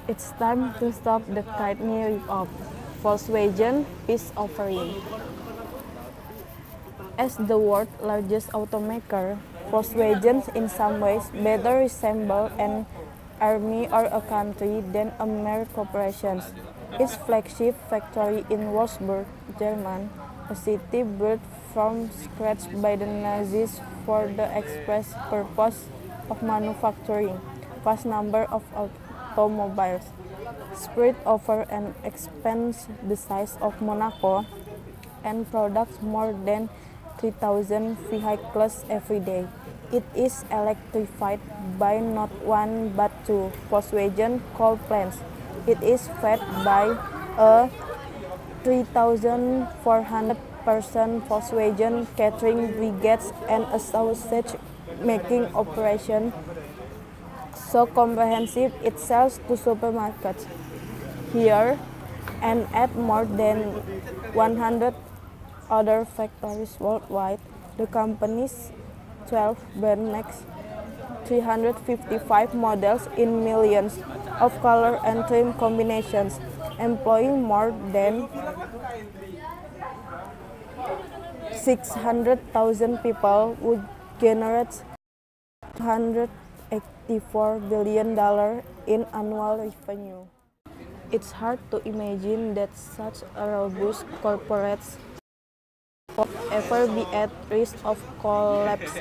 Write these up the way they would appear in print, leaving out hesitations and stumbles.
It's time to stop the kidney rip-off. Volkswagen peace offering. As the world's largest automaker, Volkswagen in some ways better resembles an army or a country than a mere corporation. Its flagship factory in Wolfsburg, Germany, a city built from scratch by the Nazis for the express purpose of manufacturing vast number of automobiles, spread over an expanse the size of Monaco, and products more than 3,000 vehicles every day. It is electrified by not one but two Volkswagen coal plants. It is fed by a 3,400-person Volkswagen catering brigade and a sausage-making operation so comprehensive it sells to supermarkets here and at more than 100 other factories worldwide. The company's 12 brand makes 355 models in millions of color and trim combinations, employing more than 600,000 people, which generates $284 billion in annual revenue. It's hard to imagine that such a robust corporate will ever be at risk of collapse,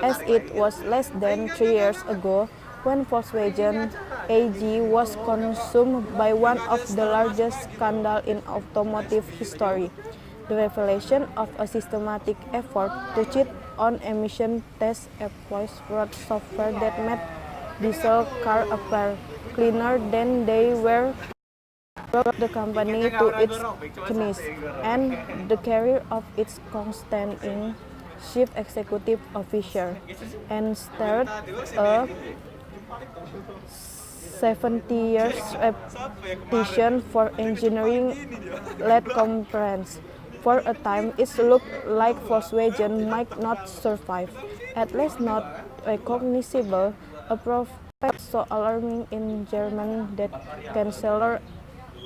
as it was less than 3 years ago when Volkswagen AG was consumed by one of the largest scandals in automotive history. The revelation of a systematic effort to cheat on emission tests employs fraud software that made diesel cars appear cleaner than they were brought the company to its knees, and the career of its constantly chief executive officer, and started a 70 years repetition for engineering-led compliance. For a time, it looked like Volkswagen might not survive, at least not recognizable, a prospect so alarming in Germany that Chancellor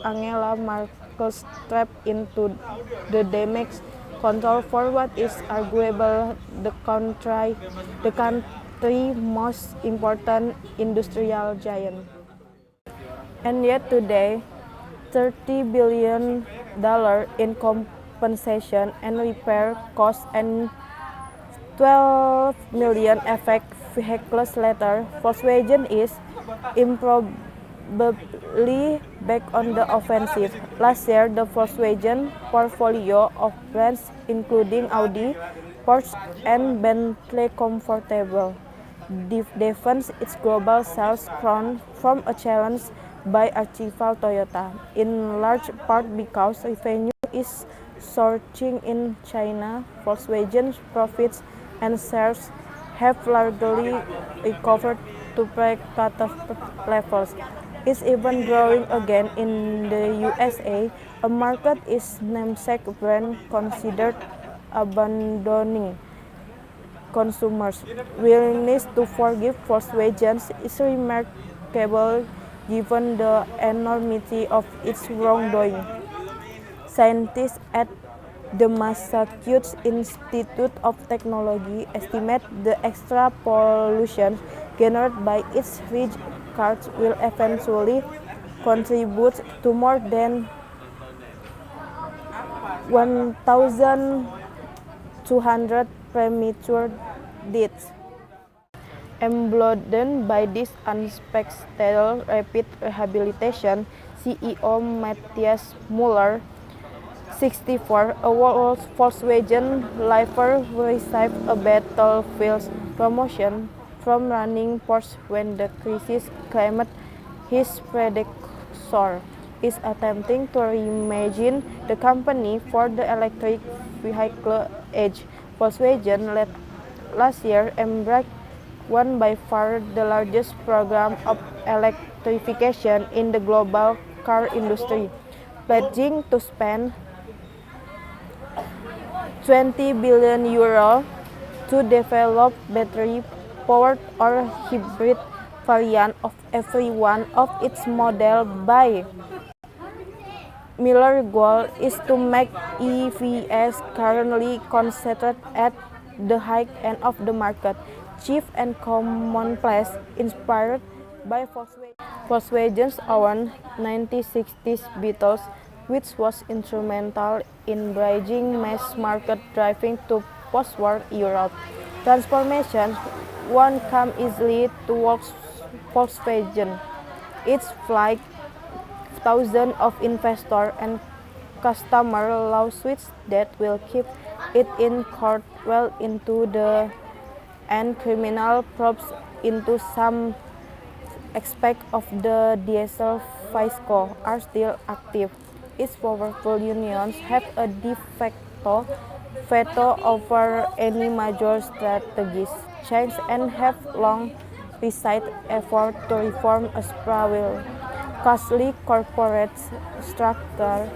Angela Merkel stepped into the damage control for what is arguably the country's most important industrial giant. And yet today, $30 billion in compensation and repair costs and 12 million effect vehicles later, Volkswagen is improbably back on the offensive. Last year, the Volkswagen portfolio of brands, including Audi, Porsche, and Bentley Comfortable, defends its global sales crown from a challenge by archival Toyota, in large part because revenue is surging in China. Volkswagen's profits and shares have largely recovered to pre-catastrophe levels. It's even growing again in the USA, a market its namesake brand considered abandoning. Consumers' willingness to forgive Volkswagen is remarkable given the enormity of its wrongdoing. Scientists at the Massachusetts Institute of Technology estimate the extra pollution generated by its rich cars will eventually contribute to more than 1,200 premature deaths. Emboldened by this unexpected rapid rehabilitation, CEO Matthias Müller, 64, a Volkswagen lifer, received a battlefield promotion from running Porsche when the crisis claimed his predecessor is attempting to reimagine the company for the electric vehicle age. Volkswagen last year embarked on by far the largest program of electrification in the global car industry, pledging to spend €20 billion to develop battery-powered or hybrid variant of every one of its models by Miller's goal is to make EVs currently concentrated at the high end of the market, cheap and commonplace, inspired by Volkswagen's own 1960s Beetles, which was instrumental in bridging mass-market driving to post-war Europe. Transformation won't come easily to Volkswagen. It's like thousands of investor and customer lawsuits that will keep it in court well into the and criminal probes into some aspect of the diesel fisco are still active. Its powerful unions have a de facto veto over any major strategies change and have long resisted efforts to reform a sprawling costly corporate structure,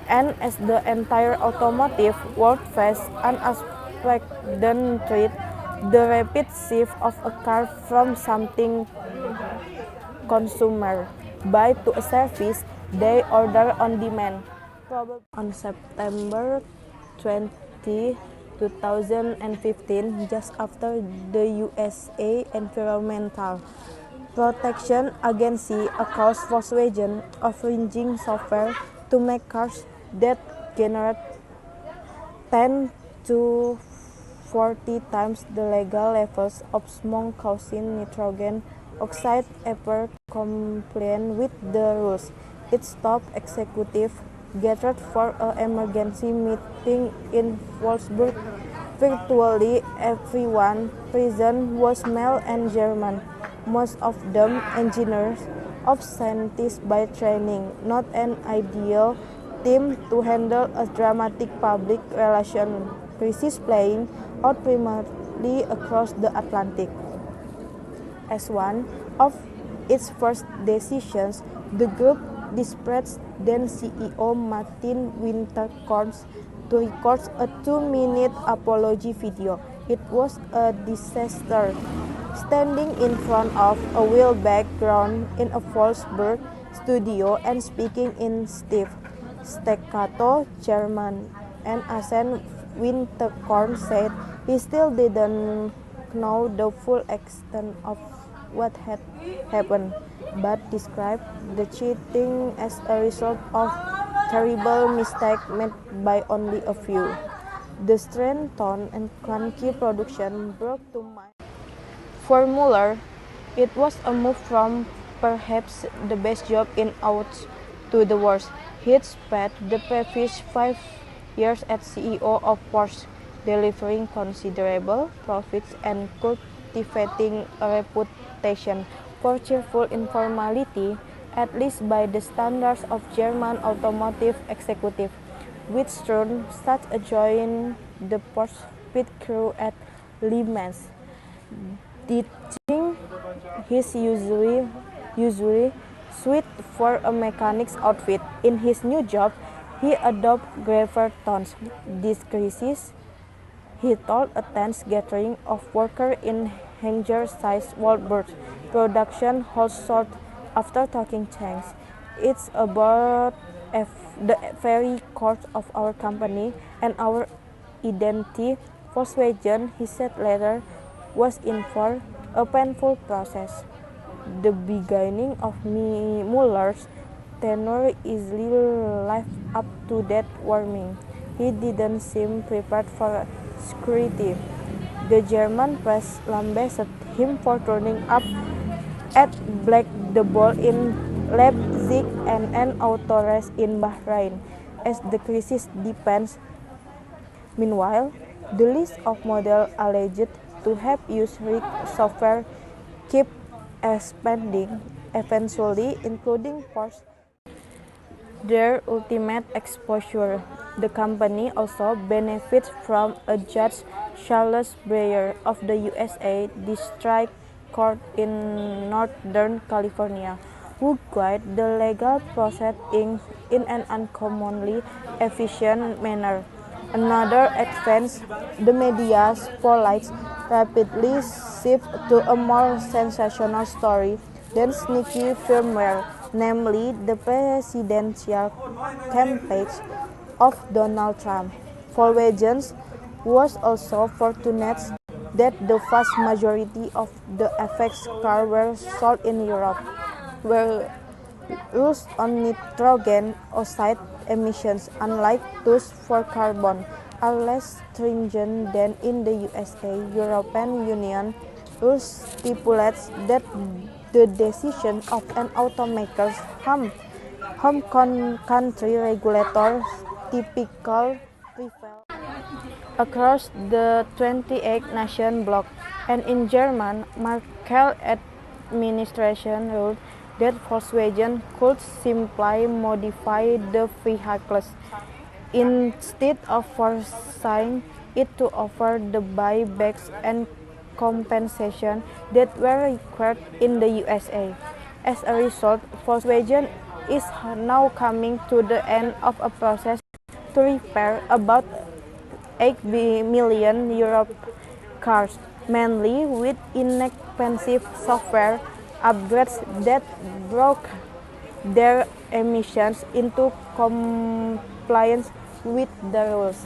and as the entire automotive world faces unexpected threat, the rapid shift of a car from something consumer buy to a service they order on demand. Probably on September 20, 2015, just after the USA Environmental Protection Agency accused Volkswagen of infringing software to make cars that generate 10 to 40 times the legal levels of smoke causing nitrogen oxide ever compliant with the rules. Its top executive gathered for an emergency meeting in Wolfsburg. Virtually everyone present was male and German, most of them engineers or scientists by training, not an ideal team to handle a dramatic public relations crisis playing out primarily across the Atlantic. As one of its first decisions, the group dispatched then CEO Martin Winterkorn to record a 2-minute apology video. It was a disaster. Standing in front of a wheel background in a Wolfsburg studio and speaking in stiff, staccato German and accent, Winterkorn said he still didn't know the full extent of what had happened, but described the cheating as a result of terrible mistakes made by only a few. The strained tone and clunky production brought to mind. For Mueller, it was a move from perhaps the best job in autos to the worst. He'd spent the previous 5 years as CEO of Porsche, delivering considerable profits and cultivating a reputation for cheerful informality, at least by the standards of German automotive executives, which soon such a join the Porsche pit crew at Le Mans. Ditching his usually suit for a mechanic's outfit. In his new job, he adopted graver tones. This crisis, he told a tense gathering of workers in Hangzhou-sized Wolfsburg production hall short after talking change. It's about the very core of our company and our identity. Volkswagen, he said later, was in for a painful process. The beginning of Mueller's tenure easily lived up to that warning. He didn't seem prepared for scrutiny. The German press lambasted him for turning up at Black the Ball in Leipzig and an auto race in Bahrain as the crisis deepens. Meanwhile, the list of models alleged to have used rigged software kept expanding, eventually including Porsche. Their ultimate exposure. The company also benefits from a Judge Charles Breyer of the USA District Court in Northern California, who guided the legal process in an uncommonly efficient manner. Another advance, the media spotlight rapidly shift to a more sensational story than sneaky firmware, namely the presidential campaign of Donald Trump. Volkswagen was also fortunate that the vast majority of the FX cars were sold in Europe, where rules on nitrogen oxide emissions, unlike those for carbon, are less stringent than in the USA. European Union rules stipulates that the decision of an automaker's country regulator typically prevail across the 28-nation bloc, and in German, Merkel administration ruled that Volkswagen could simply modify the vehicles instead of forcing it to offer the buybacks and compensation that were required in the USA. As a result, Volkswagen is now coming to the end of a process to repair about 8 million Europe cars, mainly with inexpensive software upgrades that brought their emissions into compliance with the rules.